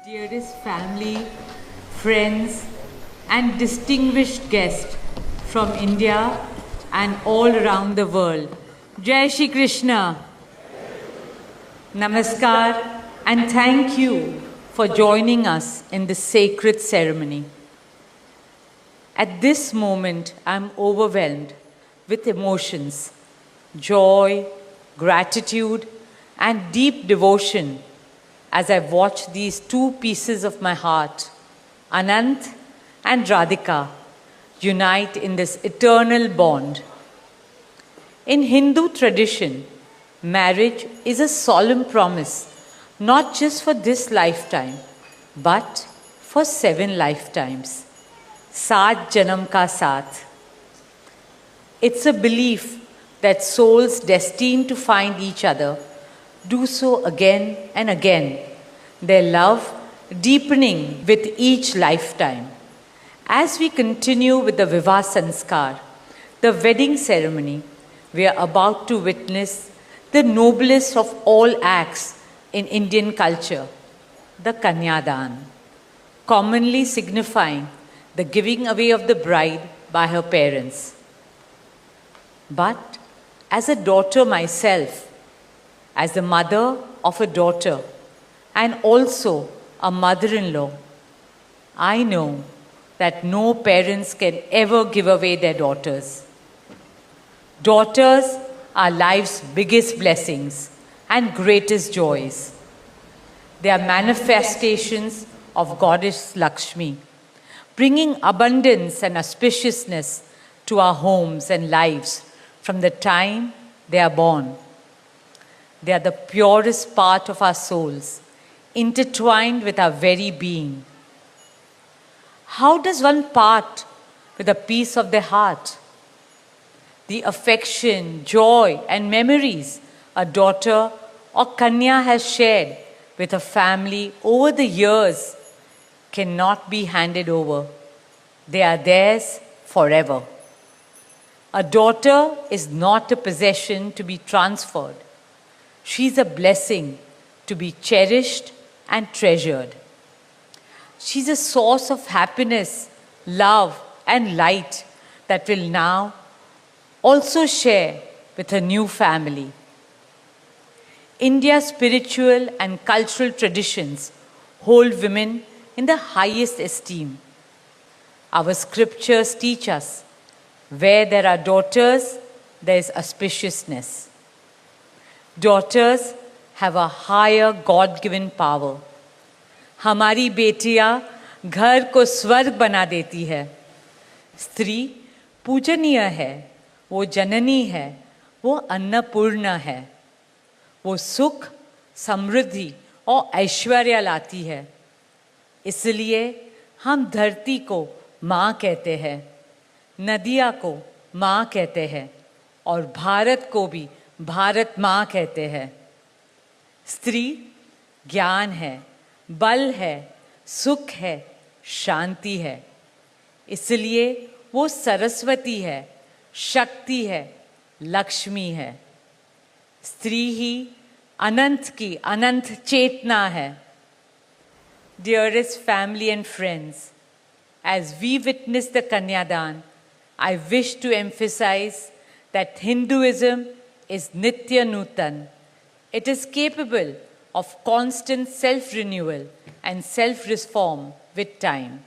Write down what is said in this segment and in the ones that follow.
Dearest family, friends, and distinguished guests from India and all around the world. Jai Shri Krishna. Namaskar and thank you for joining us in this sacred ceremony. At this moment, I am overwhelmed with emotions, joy, gratitude, and deep devotion as I watch these two pieces of my heart, Anant and Radhika, unite in this eternal bond. In Hindu tradition, marriage is a solemn promise, not just for this lifetime, but for 7 lifetimes. Saat Janam Ka Saath. It's a belief that souls destined to find each other do so again and again, their love deepening with each lifetime. As we continue with the Vivah Sanskar, the wedding ceremony, we are about to witness the noblest of all acts in Indian culture, the Kanyadan, commonly signifying the giving away of the bride by her parents. But as a daughter myself, as the mother of a daughter and also a mother-in-law, I know that no parents can ever give away their daughters. Daughters are life's biggest blessings and greatest joys. They are manifestations of Goddess Lakshmi, bringing abundance and auspiciousness to our homes and lives from the time they are born. They are the purest part of our souls, intertwined with our very being. How does one part with a piece of the heart? The affection, joy, and memories a daughter or Kanya has shared with her family over the years cannot be handed over. They are theirs forever. A daughter is not a possession to be transferred. She is a blessing to be cherished and treasured. She is a source of happiness, love, and light that will now also share with her new family. India's spiritual and cultural traditions hold women in the highest esteem. Our scriptures teach us, where there are daughters, there is auspiciousness. Daughters have a higher God-given power. हमारी बेटियां घर को स्वर्ग बना देती है. स्त्री पूजनीय है, वो जननी है, वो अन्नपूर्णा है. वो सुख, समृद्धि और ऐश्वर्य लाती है. इसलिए हम धरती को माँ कहते हैं, नदियाँ को माँ कहते हैं और भारत को भी भारत माँ कहते हैं. स्त्री ज्ञान है, बल है, सुख है, शांति है. इसलिए वो सरस्वती है, शक्ति है, लक्ष्मी है. स्त्री ही अनंत की अनंत चेतना है. Dearest family and friends, as we witness the Kanyadan, I wish to emphasize that Hinduism is Nitya Nutan. It is capable of constant self-renewal and self-reform with time.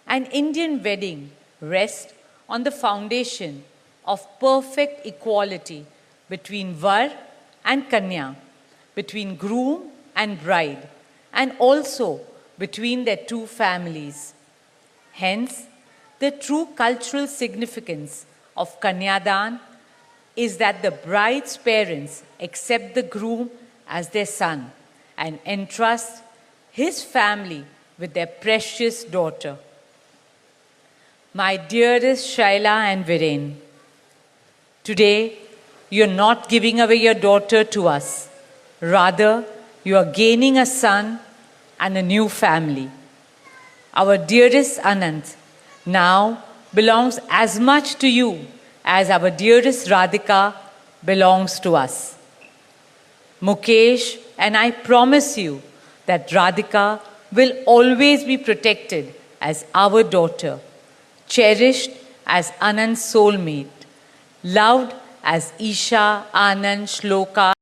An Indian wedding rests on the foundation of perfect equality between Var and Kanya, between groom and bride, and also between their two families. Hence, the true cultural significance of Kanyadan is that the bride's parents accept the groom as their son and entrust his family with their precious daughter. My dearest Shaila and Viren, today you are not giving away your daughter to us. Rather, you are gaining a son and a new family. Our dearest Anant now belongs as much to you as our dearest Radhika belongs to us. Mukesh and I promise you that Radhika will always be protected as our daughter, cherished as Anand's soulmate, loved as Isha, Anand, Shloka,